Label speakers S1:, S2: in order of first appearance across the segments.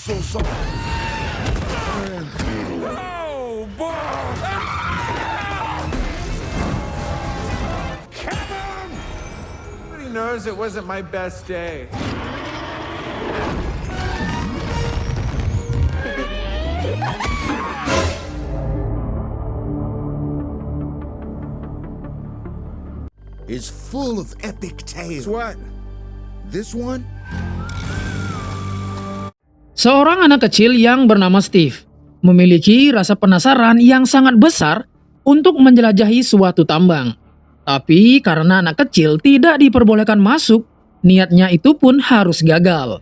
S1: so sorry.
S2: Oh, boy! Kevin! Everybody knows it wasn't my best day.
S1: Is full of epic tales.
S3: What?
S1: This one?
S4: Seorang anak kecil yang bernama Steve memiliki rasa penasaran yang sangat besar untuk menjelajahi suatu tambang. Tapi karena anak kecil tidak diperbolehkan masuk, niatnya itu pun harus gagal.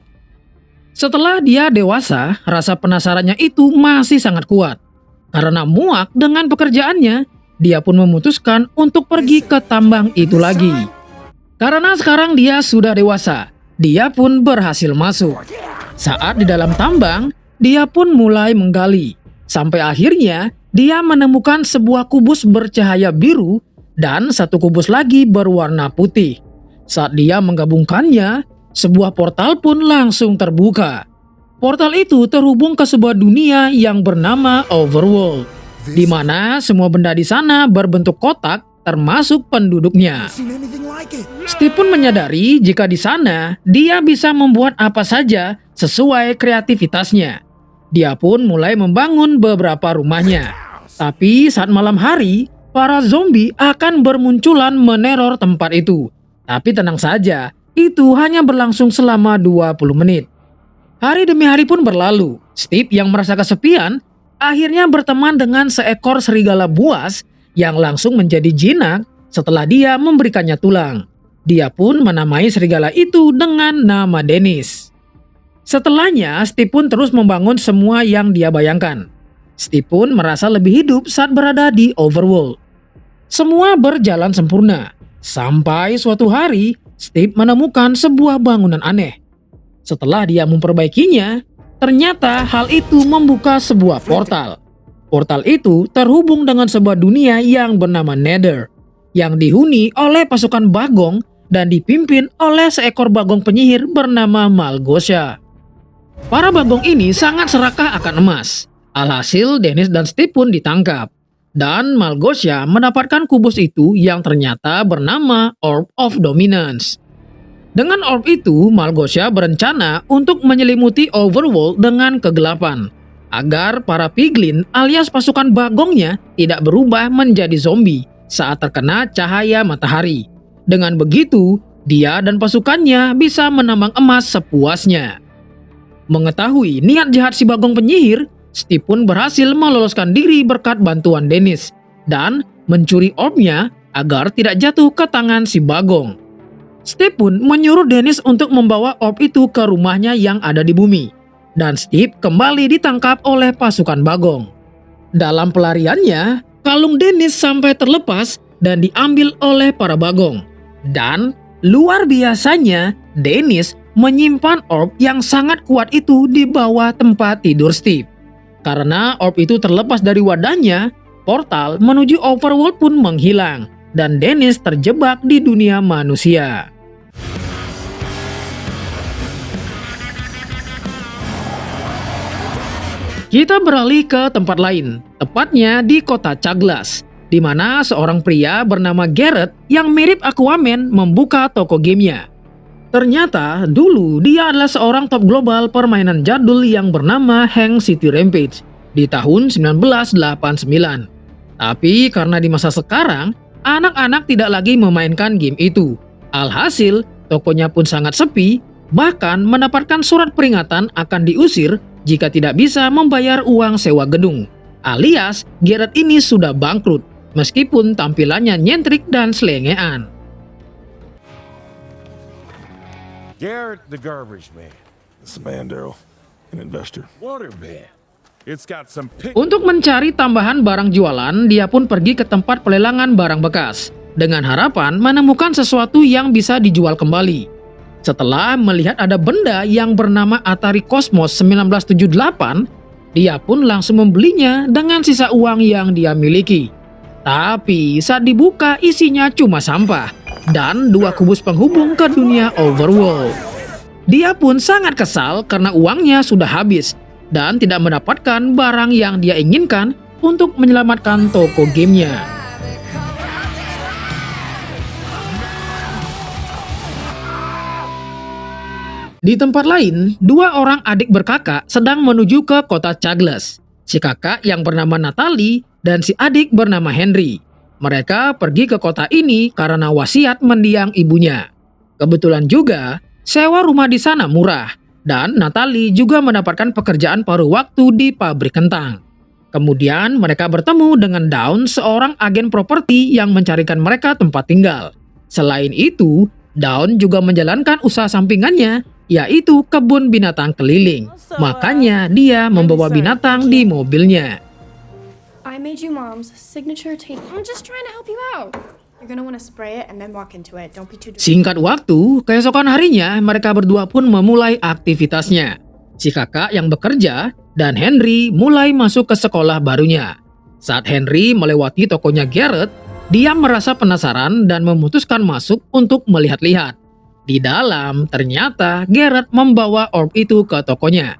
S4: Setelah dia dewasa, rasa penasarannya itu masih sangat kuat. Karena muak dengan pekerjaannya, dia pun memutuskan untuk pergi ke tambang itu lagi. Karena sekarang dia sudah dewasa, dia pun berhasil masuk. Saat di dalam tambang, dia pun mulai menggali. Sampai akhirnya, dia menemukan sebuah kubus bercahaya biru dan satu kubus lagi berwarna putih. Saat dia menggabungkannya, sebuah portal pun langsung terbuka. Portal itu terhubung ke sebuah dunia yang bernama Overworld, di mana semua benda di sana berbentuk kotak, termasuk penduduknya.
S1: Seen anything like it?
S4: Steve pun menyadari jika di sana dia bisa membuat apa saja sesuai kreativitasnya. Dia pun mulai membangun beberapa rumahnya. Tapi saat malam hari, para zombie akan bermunculan meneror tempat itu. Tapi tenang saja, itu hanya berlangsung selama 20 menit. Hari demi hari pun berlalu. Steve yang merasa kesepian akhirnya berteman dengan seekor serigala buas yang langsung menjadi jinak setelah dia memberikannya tulang. Dia pun menamai serigala itu dengan nama Dennis. Setelahnya, Steve pun terus membangun semua yang dia bayangkan. Steve pun merasa lebih hidup saat berada di Overworld. Semua berjalan sempurna. Sampai suatu hari, Steve menemukan sebuah bangunan aneh. Setelah dia memperbaikinya, ternyata hal itu membuka sebuah portal. Portal itu terhubung dengan sebuah dunia yang bernama Nether, yang dihuni oleh pasukan bagong dan dipimpin oleh seekor bagong penyihir bernama Malgosia. Para bagong ini sangat serakah akan emas. Alhasil Dennis dan Steve pun ditangkap. Dan Malgosia mendapatkan kubus itu yang ternyata bernama Orb of Dominance. Dengan orb itu, Malgosia berencana untuk menyelimuti Overworld dengan kegelapan, agar para piglin alias pasukan bagongnya tidak berubah menjadi zombie saat terkena cahaya matahari. Dengan begitu, dia dan pasukannya bisa menambang emas sepuasnya. Mengetahui niat jahat si bagong penyihir, Steve pun berhasil meloloskan diri berkat bantuan Dennis dan mencuri orbnya agar tidak jatuh ke tangan si bagong. Steve pun menyuruh Dennis untuk membawa orb itu ke rumahnya yang ada di bumi. Dan Steve kembali ditangkap oleh pasukan bagong. Dalam pelariannya, kalung Dennis sampai terlepas dan diambil oleh para bagong. Dan luar biasanya, Dennis menyimpan orb yang sangat kuat itu di bawah tempat tidur Steve. Karena orb itu terlepas dari wadahnya, portal menuju Overworld pun menghilang. Dan Dennis terjebak di dunia manusia. Kita beralih ke tempat lain, tepatnya di kota Chaglas, di mana seorang pria bernama Garrett yang mirip Aquaman membuka toko gamenya. Ternyata dulu dia adalah seorang top global permainan jadul yang bernama Hank City Rampage di tahun 1989. Tapi karena di masa sekarang, anak-anak tidak lagi memainkan game itu. Alhasil, tokonya pun sangat sepi, bahkan mendapatkan surat peringatan akan diusir jika tidak bisa membayar uang sewa gedung. Alias, Garrett ini sudah bangkrut, meskipun tampilannya nyentrik dan selengean.
S2: Garrett, the garbage man.
S3: It's the man, Daryl. An investor.
S2: Waterbed. It's got some
S4: Untuk mencari tambahan barang jualan, dia pun pergi ke tempat pelelangan barang bekas, dengan harapan menemukan sesuatu yang bisa dijual kembali. Setelah melihat ada benda yang bernama Atari Cosmos 1978, dia pun langsung membelinya dengan sisa uang yang dia miliki. Tapi saat dibuka isinya cuma sampah dan dua kubus penghubung ke dunia Overworld. Dia pun sangat kesal karena uangnya sudah habis dan tidak mendapatkan barang yang dia inginkan untuk menyelamatkan toko gamenya. Di tempat lain, dua orang adik berkakak sedang menuju ke kota Chagles. Si kakak yang bernama Natalie dan si adik bernama Henry. Mereka pergi ke kota ini karena wasiat mendiang ibunya. Kebetulan juga, sewa rumah di sana murah. Dan Natalie juga mendapatkan pekerjaan paruh waktu di pabrik kentang. Kemudian mereka bertemu dengan Dawn, seorang agen properti yang mencarikan mereka tempat tinggal. Selain itu, Dawn juga menjalankan usaha sampingannya, yaitu kebun binatang keliling. Makanya dia membawa binatang di mobilnya.
S5: I made you mom's signature tape. I'm just trying to help you out. You're gonna wanna spray it and then walk into it. Don't be too.
S4: Singkat waktu, keesokan harinya mereka berdua pun memulai aktivitasnya. Si kakak yang bekerja dan Henry mulai masuk ke sekolah barunya. Saat Henry melewati tokonya Garrett, dia merasa penasaran dan memutuskan masuk untuk melihat-lihat. Di dalam, ternyata Garrett membawa orb itu ke tokonya.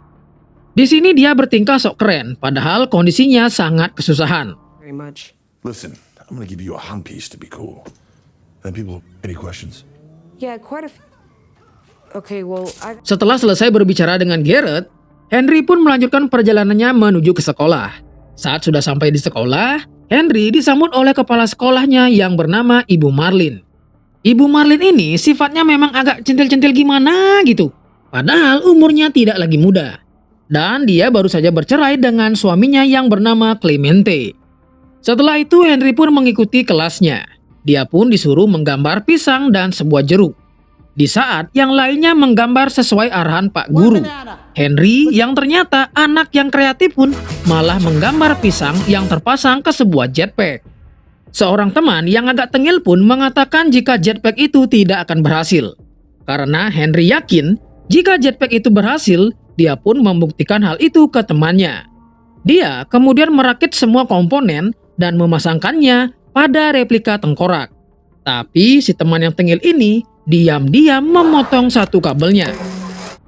S4: Di sini dia bertingkah sok keren, padahal kondisinya sangat kesusahan.
S6: Very much.
S3: Listen, I'm gonna give you a hung piece to be cool. Then people, any questions?
S6: Yeah, quite a few. Okay, well,
S4: Setelah selesai berbicara dengan Garrett, Henry pun melanjutkan perjalanannya menuju ke sekolah. Saat sudah sampai di sekolah, Henry disambut oleh kepala sekolahnya yang bernama Ibu Marlin. Ibu Marlin ini sifatnya memang agak centil-centil gimana gitu. Padahal umurnya tidak lagi muda. Dan dia baru saja bercerai dengan suaminya yang bernama Clemente. Setelah itu Henry pun mengikuti kelasnya. Dia pun disuruh menggambar pisang dan sebuah jeruk. Di saat yang lainnya menggambar sesuai arahan Pak Guru. Henry yang ternyata anak yang kreatif pun malah menggambar pisang yang terpasang ke sebuah jetpack. Seorang teman yang agak tengil pun mengatakan jika jetpack itu tidak akan berhasil. Karena Henry yakin jika jetpack itu berhasil, dia pun membuktikan hal itu ke temannya. Dia kemudian merakit semua komponen dan memasangkannya pada replika tengkorak. Tapi si teman yang tengil ini diam-diam memotong satu kabelnya.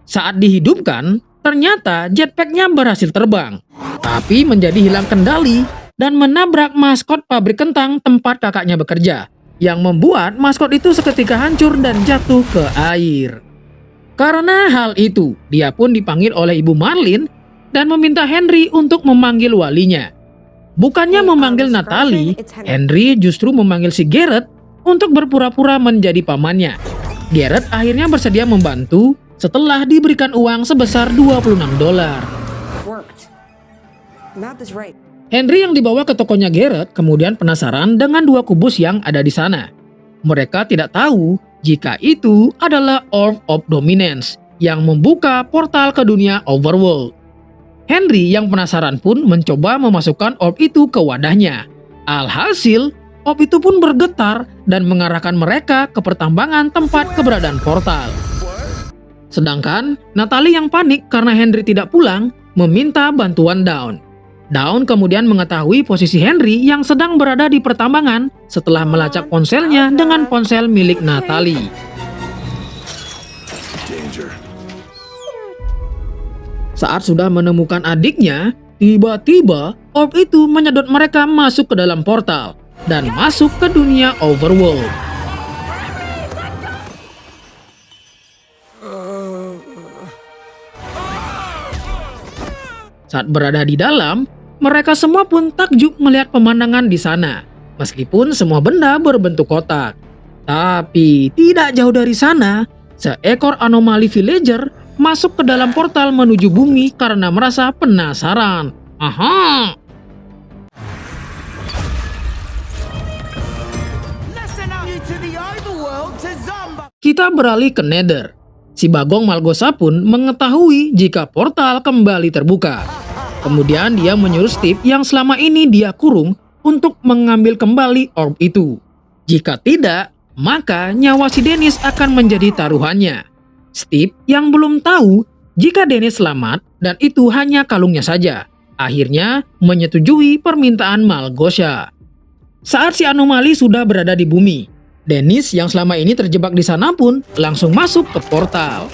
S4: Saat dihidupkan, ternyata jetpacknya berhasil terbang. Tapi menjadi hilang kendali dan menabrak maskot pabrik kentang tempat kakaknya bekerja, yang membuat maskot itu seketika hancur dan jatuh ke air. Karena hal itu, dia pun dipanggil oleh Ibu Marlin dan meminta Henry untuk memanggil walinya. Bukannya memanggil Natalie, Henry justru memanggil si Garrett untuk berpura-pura menjadi pamannya. Garrett akhirnya bersedia membantu setelah diberikan uang sebesar $26.
S6: worked. Math is right.
S4: Henry yang dibawa ke tokonya Garrett kemudian penasaran dengan dua kubus yang ada di sana. Mereka tidak tahu jika itu adalah Orb of Dominance yang membuka portal ke dunia Overworld. Henry yang penasaran pun mencoba memasukkan orb itu ke wadahnya. Alhasil, orb itu pun bergetar dan mengarahkan mereka ke pertambangan tempat keberadaan portal. Sedangkan Natalie yang panik karena Henry tidak pulang meminta bantuan Dawn. Dawn kemudian mengetahui posisi Henry yang sedang berada di pertambangan setelah melacak ponselnya dengan ponsel milik Natalie.
S3: Danger.
S4: Saat sudah menemukan adiknya, tiba-tiba orb itu menyedot mereka masuk ke dalam portal dan masuk ke dunia Overworld. Saat berada di dalam, mereka semua pun takjub melihat pemandangan di sana, meskipun semua benda berbentuk kotak. Tapi tidak jauh dari sana, seekor anomali villager masuk ke dalam portal menuju bumi karena merasa penasaran. Aha! Kita beralih ke Nether. Si Bagong Malgosa pun mengetahui jika portal kembali terbuka. Kemudian dia menyuruh Steve yang selama ini dia kurung untuk mengambil kembali orb itu. Jika tidak, maka nyawa si Dennis akan menjadi taruhannya. Steve yang belum tahu jika Dennis selamat dan itu hanya kalungnya saja, akhirnya menyetujui permintaan Malgosia. Saat si anomali sudah berada di bumi, Dennis yang selama ini terjebak di sana pun langsung masuk ke portal.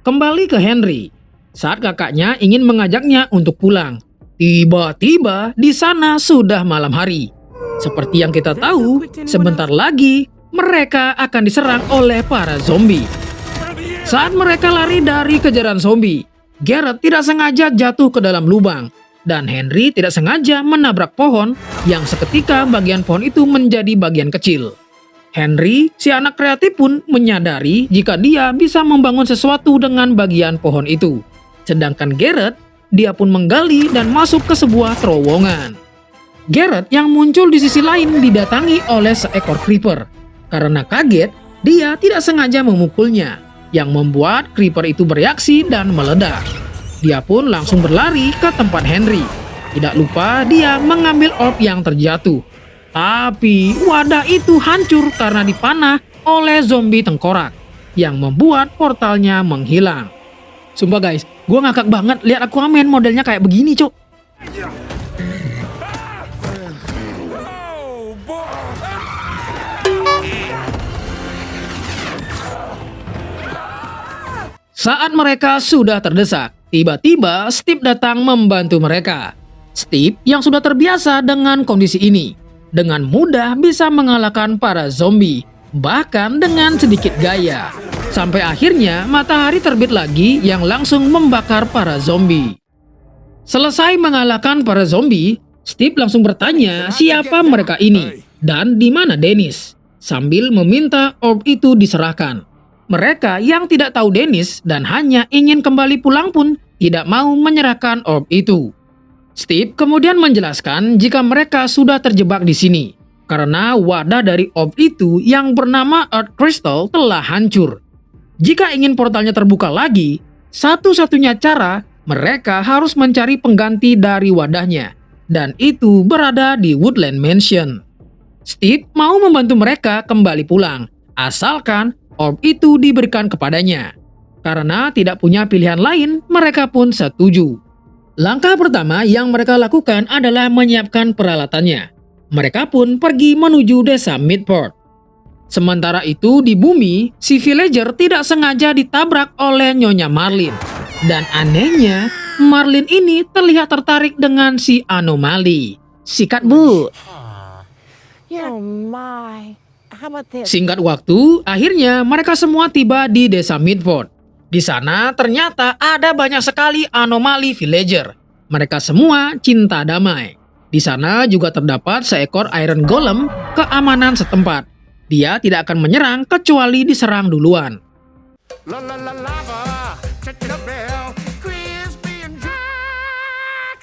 S4: Kembali ke Henry. Saat kakaknya ingin mengajaknya untuk pulang, tiba-tiba di sana sudah malam hari. Seperti yang kita tahu, sebentar lagi mereka akan diserang oleh para zombie. Saat mereka lari dari kejaran zombie, Garrett tidak sengaja jatuh ke dalam lubang, dan Henry tidak sengaja menabrak pohon yang seketika bagian pohon itu menjadi bagian kecil. Henry, si anak kreatif pun menyadari jika dia bisa membangun sesuatu dengan bagian pohon itu. Sedangkan Garrett, dia pun menggali dan masuk ke sebuah terowongan. Garrett yang muncul di sisi lain didatangi oleh seekor creeper. Karena kaget, dia tidak sengaja memukulnya, yang membuat creeper itu bereaksi dan meledak. Dia pun langsung berlari ke tempat Henry. Tidak lupa dia mengambil orb yang terjatuh. Tapi wadah itu hancur karena dipanah oleh zombie tengkorak, yang membuat portalnya menghilang. Sumpah guys, gue ngakak banget lihat Aquaman modelnya kayak begini, cok. Saat mereka sudah terdesak, tiba-tiba Steve datang membantu mereka. Steve yang sudah terbiasa dengan kondisi ini, dengan mudah bisa mengalahkan para zombie, bahkan dengan sedikit gaya. Sampai akhirnya matahari terbit lagi yang langsung membakar para zombie. Selesai mengalahkan para zombie, Steve langsung bertanya siapa mereka ini dan di mana Dennis, sambil meminta orb itu diserahkan. Mereka yang tidak tahu Dennis dan hanya ingin kembali pulang pun tidak mau menyerahkan orb itu. Steve kemudian menjelaskan jika mereka sudah terjebak di sini karena wadah dari orb itu yang bernama Earth Crystal telah hancur. Jika ingin portalnya terbuka lagi, satu-satunya cara mereka harus mencari pengganti dari wadahnya, dan itu berada di Woodland Mansion. Steve mau membantu mereka kembali pulang, asalkan orb itu diberikan kepadanya. Karena tidak punya pilihan lain, mereka pun setuju. Langkah pertama yang mereka lakukan adalah menyiapkan peralatannya. Mereka pun pergi menuju desa Midport. Sementara itu di bumi, si villager tidak sengaja ditabrak oleh Nyonya Marlin. Dan anehnya, Marlin ini terlihat tertarik dengan si anomali. Sikat bu.
S7: Oh my. How about this?
S4: Singkat waktu, akhirnya mereka semua tiba di desa Midport. Di sana ternyata ada banyak sekali anomali villager. Mereka semua cinta damai. Di sana juga terdapat seekor Iron Golem keamanan setempat. Dia tidak akan menyerang kecuali diserang duluan.
S2: La la la lava, check the bell, crispy and dry.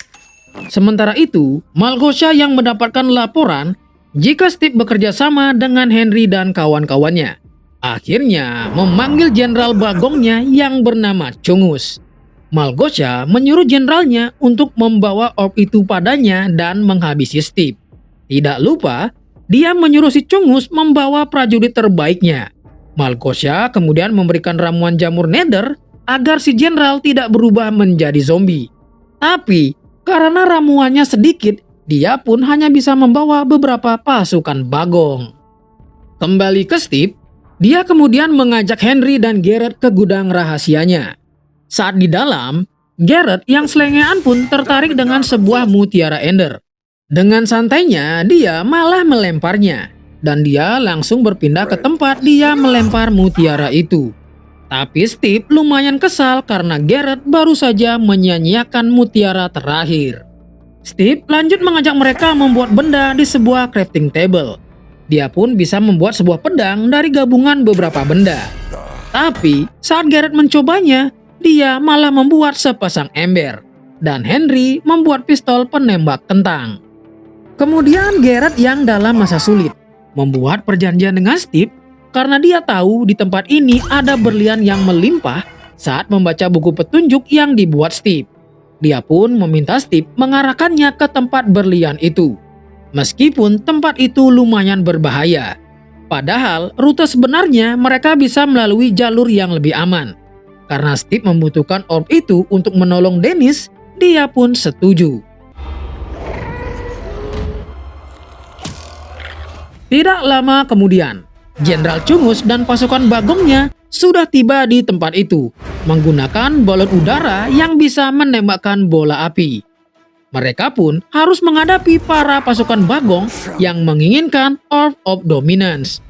S4: Sementara itu, Malgosha yang mendapatkan laporan jika Steve bekerja sama dengan Henry dan kawan-kawannya. Akhirnya memanggil jenderal bagongnya yang bernama Chungus. Malgosha menyuruh jenderalnya untuk membawa orb itu padanya dan menghabisi Steve. Tidak lupa, dia menyuruh si Chungus membawa prajurit terbaiknya. Malgosha kemudian memberikan ramuan jamur Nether agar si jenderal tidak berubah menjadi zombie. Tapi karena ramuannya sedikit, dia pun hanya bisa membawa beberapa pasukan bagong. Kembali ke Steve, dia kemudian mengajak Henry dan Garrett ke gudang rahasianya. Saat di dalam, Garrett yang selengean pun tertarik dengan sebuah mutiara Ender. Dengan santainya, dia malah melemparnya. Dan dia langsung berpindah ke tempat dia melempar mutiara itu. Tapi Steve lumayan kesal karena Garrett baru saja menyia-nyiakan mutiara terakhir. Steve lanjut mengajak mereka membuat benda di sebuah crafting table. Dia pun bisa membuat sebuah pedang dari gabungan beberapa benda. Tapi saat Garrett mencobanya, dia malah membuat sepasang ember. Dan Henry membuat pistol penembak kentang. Kemudian Garrett yang dalam masa sulit membuat perjanjian dengan Steve karena dia tahu di tempat ini ada berlian yang melimpah saat membaca buku petunjuk yang dibuat Steve. Dia pun meminta Steve mengarahkannya ke tempat berlian itu. Meskipun tempat itu lumayan berbahaya. Padahal rute sebenarnya mereka bisa melalui jalur yang lebih aman. Karena Steve membutuhkan orb itu untuk menolong Dennis, dia pun setuju. Tidak lama kemudian, Jenderal Cungus dan pasukan Bagongnya sudah tiba di tempat itu, menggunakan balon udara yang bisa menembakkan bola api. Mereka pun harus menghadapi para pasukan Bagong yang menginginkan Orb of Dominance.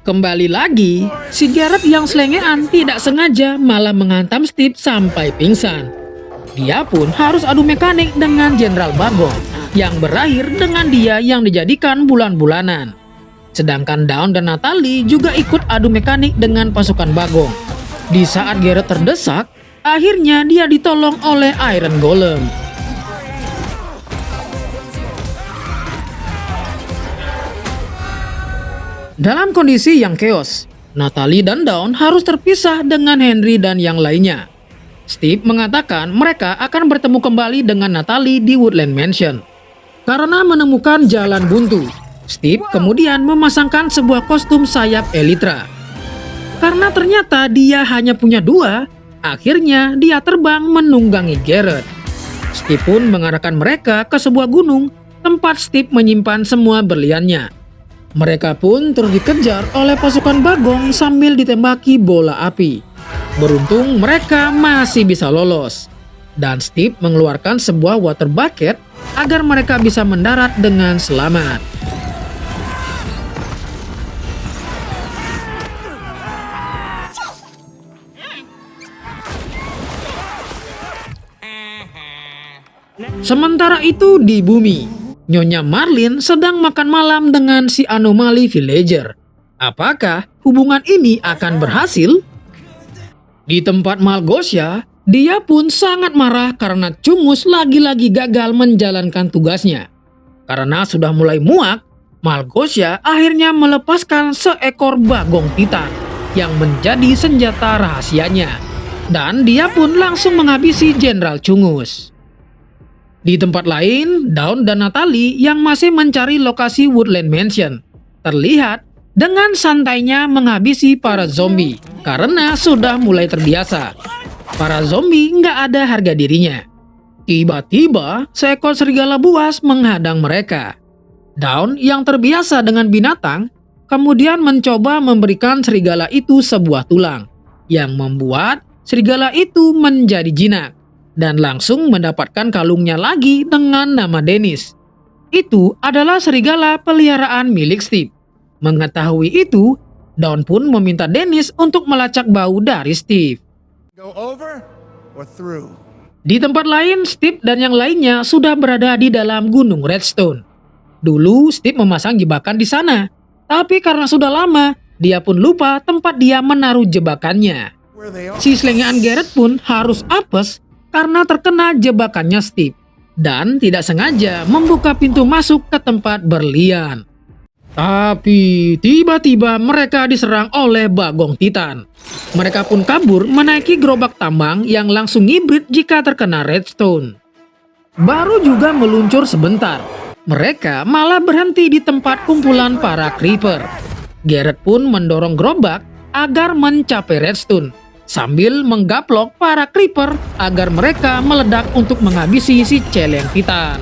S4: Kembali lagi, si Garrett yang selengean tidak sengaja malah menghantam Steve sampai pingsan. Dia pun harus adu mekanik dengan Jenderal Bagong, yang berakhir dengan dia yang dijadikan bulan-bulanan. Sedangkan Dawn dan Natalie juga ikut adu mekanik dengan pasukan Bagong. Di saat Garrett terdesak, akhirnya dia ditolong oleh Iron Golem. Dalam kondisi yang chaos, Natalie dan Dawn harus terpisah dengan Henry dan yang lainnya. Steve mengatakan mereka akan bertemu kembali dengan Natalie di Woodland Mansion. Karena menemukan jalan buntu, Steve kemudian memasangkan sebuah kostum sayap Elytra. Karena ternyata dia hanya punya 2, akhirnya dia terbang menunggangi Garrett. Steve pun mengarahkan mereka ke sebuah gunung tempat Steve menyimpan semua berliannya. Mereka pun terus dikejar oleh pasukan Bagong sambil ditembaki bola api. Beruntung mereka masih bisa lolos. Dan Steve mengeluarkan sebuah water bucket agar mereka bisa mendarat dengan selamat. Sementara itu di bumi, Nyonya Marlin sedang makan malam dengan si anomali villager. Apakah hubungan ini akan berhasil? Di tempat Malgosia, dia pun sangat marah karena Cungus lagi-lagi gagal menjalankan tugasnya. Karena sudah mulai muak, Malgosia akhirnya melepaskan seekor bagong titan yang menjadi senjata rahasianya. Dan dia pun langsung menghabisi Jenderal Cungus. Di tempat lain, Dawn dan Natalie yang masih mencari lokasi Woodland Mansion terlihat dengan santainya menghabisi para zombie karena sudah mulai terbiasa. Para zombie nggak ada harga dirinya. Tiba-tiba, seekor serigala buas menghadang mereka. Dawn yang terbiasa dengan binatang kemudian mencoba memberikan serigala itu sebuah tulang yang membuat serigala itu menjadi jinak. Dan langsung mendapatkan kalungnya lagi dengan nama Dennis. Itu adalah serigala peliharaan milik Steve. Mengetahui itu, Dawn pun meminta Dennis untuk melacak bau dari Steve.
S1: Go over or through?
S4: Di tempat lain, Steve dan yang lainnya sudah berada di dalam Gunung Redstone. Dulu Steve memasang jebakan di sana, tapi karena sudah lama, dia pun lupa tempat dia menaruh jebakannya.
S1: Where they are?
S4: Si selengean Garrett pun harus apes karena terkena jebakannya Steve dan tidak sengaja membuka pintu masuk ke tempat berlian. Tapi tiba-tiba mereka diserang oleh Bagong Titan. Mereka pun kabur menaiki gerobak tambang yang langsung ngibrit jika terkena redstone. Baru juga meluncur sebentar, mereka malah berhenti di tempat kumpulan para creeper. Garrett pun mendorong gerobak agar mencapai redstone sambil menggaplok para creeper agar mereka meledak untuk menghabisi si celeng titan.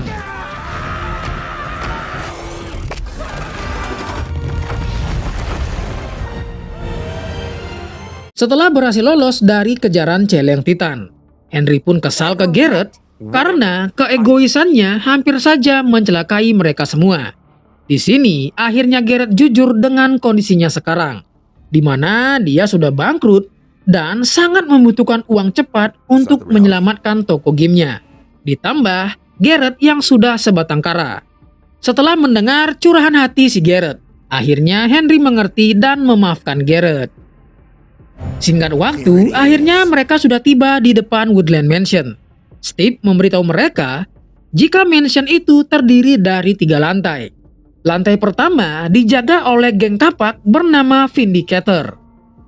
S4: Setelah berhasil lolos dari kejaran celeng titan, Henry pun kesal ke Garrett karena keegoisannya hampir saja mencelakai mereka semua. Di sini akhirnya Garrett jujur dengan kondisinya sekarang, di mana dia sudah bangkrut dan sangat membutuhkan uang cepat untuk menyelamatkan toko gamenya. Ditambah Garrett yang sudah sebatang kara. Setelah mendengar curahan hati si Garrett, akhirnya Henry mengerti dan memaafkan Garrett. Singkat waktu, akhirnya mereka sudah tiba di depan Woodland Mansion. Steve memberitahu mereka jika mansion itu terdiri dari 3 lantai. Lantai pertama dijaga oleh geng kapak bernama Vindicator.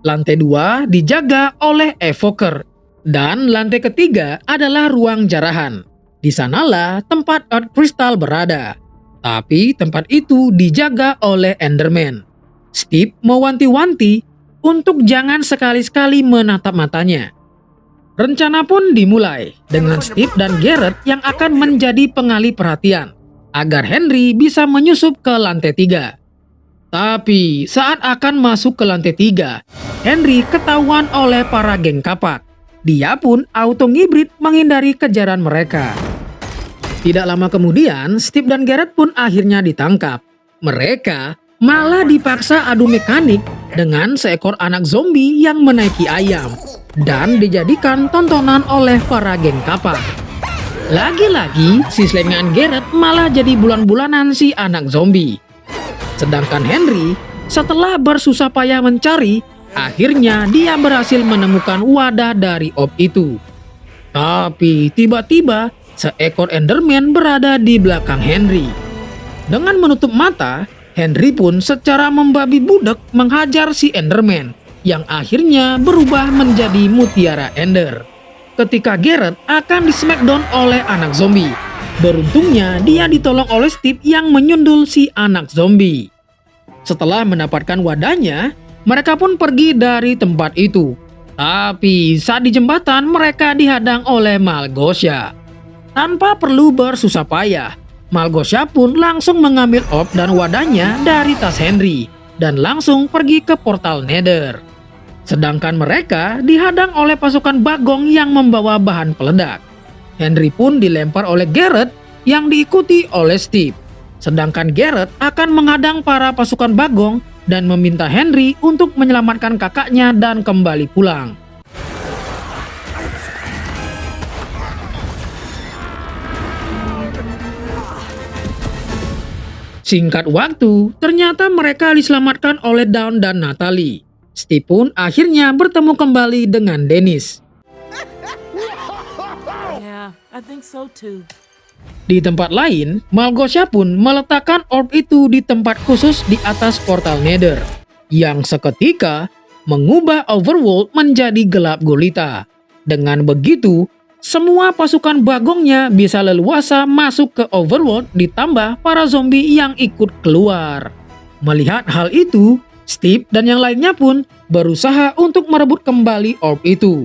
S4: Lantai 2 dijaga oleh Evoker. Dan lantai ketiga adalah ruang jarahan. Di sanalah tempat Earth Crystal berada. Tapi tempat itu dijaga oleh Enderman. Steve mewanti-wanti untuk jangan sekali-sekali menatap matanya. Rencana pun dimulai dengan Steve dan Garrett yang akan menjadi pengalih perhatian agar Henry bisa menyusup ke lantai 3. Tapi saat akan masuk ke lantai 3, Henry ketahuan oleh para geng kapak. Dia pun auto ngibrit menghindari kejaran mereka. Tidak lama kemudian, Steve dan Garrett pun akhirnya ditangkap. Mereka malah dipaksa adu mekanik dengan seekor anak zombie yang menaiki ayam dan dijadikan tontonan oleh para geng kapak. Lagi-lagi, si selengean Garrett malah jadi bulan-bulanan si anak zombie. Sedangkan Henry, setelah bersusah payah mencari, akhirnya dia berhasil menemukan wadah dari orb itu. Tapi tiba-tiba, seekor Enderman berada di belakang Henry. Dengan menutup mata, Henry pun secara membabi budak menghajar si Enderman, yang akhirnya berubah menjadi mutiara Ender. Ketika Garrett akan di-smackdown oleh anak zombie, beruntungnya dia ditolong oleh Steve yang menyundul si anak zombie. Setelah mendapatkan wadahnya, mereka pun pergi dari tempat itu. Tapi saat di jembatan mereka dihadang oleh Malgosha. Tanpa perlu bersusah payah, Malgosha pun langsung mengambil orb dan wadahnya dari tas Henry dan langsung pergi ke portal Nether. Sedangkan mereka dihadang oleh pasukan Bagong yang membawa bahan peledak. Henry pun dilempar oleh Garrett yang diikuti oleh Steve. Sedangkan Garrett akan menghadang para pasukan Bagong dan meminta Henry untuk menyelamatkan kakaknya dan kembali pulang. Singkat waktu, ternyata mereka diselamatkan oleh Dawn dan Natalie. Steve pun akhirnya bertemu kembali dengan Dennis.
S7: Yeah, I think so too.
S4: Di tempat lain, Malgosha pun meletakkan orb itu di tempat khusus di atas portal Nether, yang seketika mengubah Overworld menjadi gelap gulita. Dengan begitu, semua pasukan Bagongnya bisa leluasa masuk ke Overworld ditambah para zombie yang ikut keluar. Melihat hal itu, Steve dan yang lainnya pun berusaha untuk merebut kembali orb itu.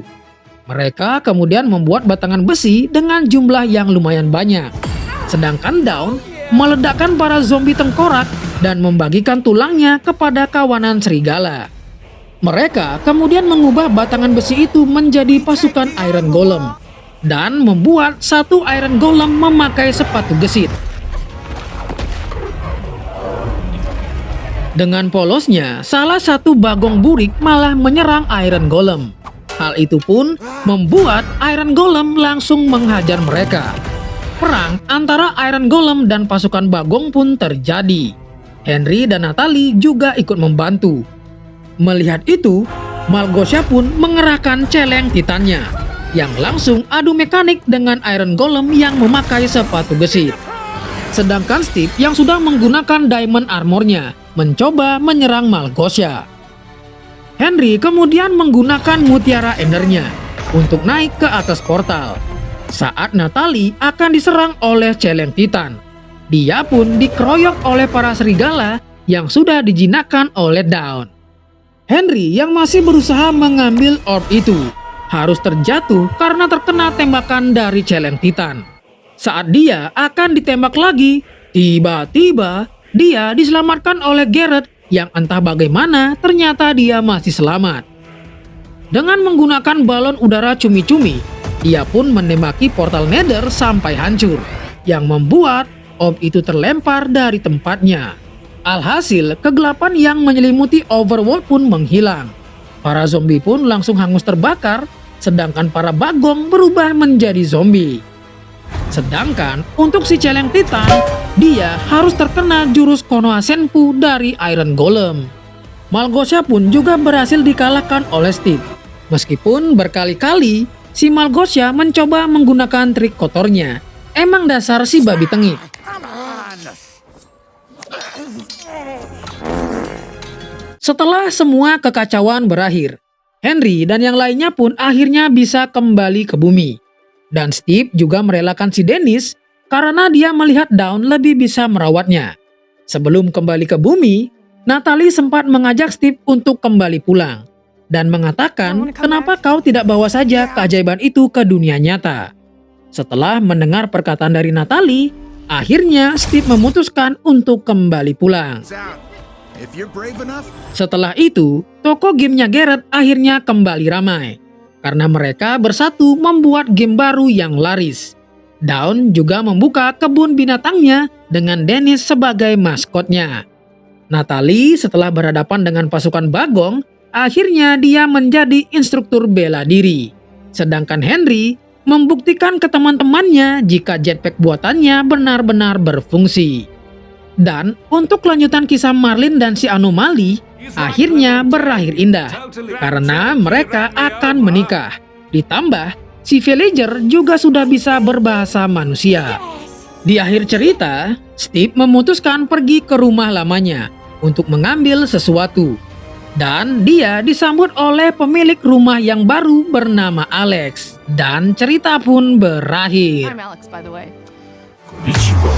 S4: Mereka kemudian membuat batangan besi dengan jumlah yang lumayan banyak. Sedangkan Dawn meledakkan para zombie tengkorak dan membagikan tulangnya kepada kawanan serigala. Mereka kemudian mengubah batangan besi itu menjadi pasukan Iron Golem dan membuat satu Iron Golem memakai sepatu gesit. Dengan polosnya, salah satu Bagong burik malah menyerang Iron Golem. Hal itu pun membuat Iron Golem langsung menghajar mereka. Perang antara Iron Golem dan pasukan Bagong pun terjadi. Henry dan Natalie juga ikut membantu. Melihat itu, Malgosha pun mengerahkan celeng titannya, yang langsung adu mekanik dengan Iron Golem yang memakai sepatu gesit. Sedangkan Steve yang sudah menggunakan diamond armornya mencoba menyerang Malgosha. Henry kemudian menggunakan mutiara endernya untuk naik ke atas portal. Saat Natalie akan diserang oleh celeng titan, dia pun dikeroyok oleh para serigala yang sudah dijinakkan oleh Dawn. Henry yang masih berusaha mengambil orb itu harus terjatuh karena terkena tembakan dari celeng titan. Saat dia akan ditembak lagi, tiba-tiba dia diselamatkan oleh Garrett yang entah bagaimana ternyata dia masih selamat. Dengan menggunakan balon udara cumi-cumi, dia pun menembaki portal Nether sampai hancur, yang membuat orb itu terlempar dari tempatnya. Alhasil, kegelapan yang menyelimuti Overworld pun menghilang. Para zombie pun langsung hangus terbakar, sedangkan para Bagong berubah menjadi zombie. Sedangkan untuk si celeng titan, dia harus terkena jurus Konoha Senpu dari Iron Golem. Malgosha pun juga berhasil dikalahkan oleh Steve. Meskipun berkali-kali si Malgosha mencoba menggunakan trik kotornya. Emang dasar si babi tengik. Setelah semua kekacauan berakhir, Henry dan yang lainnya pun akhirnya bisa kembali ke bumi. Dan Steve juga merelakan si Dennis karena dia melihat Dawn lebih bisa merawatnya. Sebelum kembali ke bumi, Natalie sempat mengajak Steve untuk kembali pulang dan mengatakan kenapa kau tidak bawa saja keajaiban itu ke dunia nyata. Setelah mendengar perkataan dari Natalie, akhirnya Steve memutuskan untuk kembali pulang.
S1: If you're brave enough,
S4: Setelah itu, toko gamenya Garrett akhirnya kembali ramai. Karena mereka bersatu membuat game baru yang laris. Dawn juga membuka kebun binatangnya dengan Dennis sebagai maskotnya. Natalie setelah berhadapan dengan pasukan Bagong, akhirnya dia menjadi instruktur bela diri. Sedangkan Henry membuktikan ke teman-temannya jika jetpack buatannya benar-benar berfungsi. Dan untuk kelanjutan kisah Marlin dan si anomali akhirnya berakhir indah karena mereka akan menikah. Ditambah si villager juga sudah bisa berbahasa manusia. Di akhir cerita, Steve memutuskan pergi ke rumah lamanya untuk mengambil sesuatu. Dan dia disambut oleh pemilik rumah yang baru bernama Alex. Dan cerita pun berakhir.
S5: I'm Alex, by the way.
S3: Konnichiwa.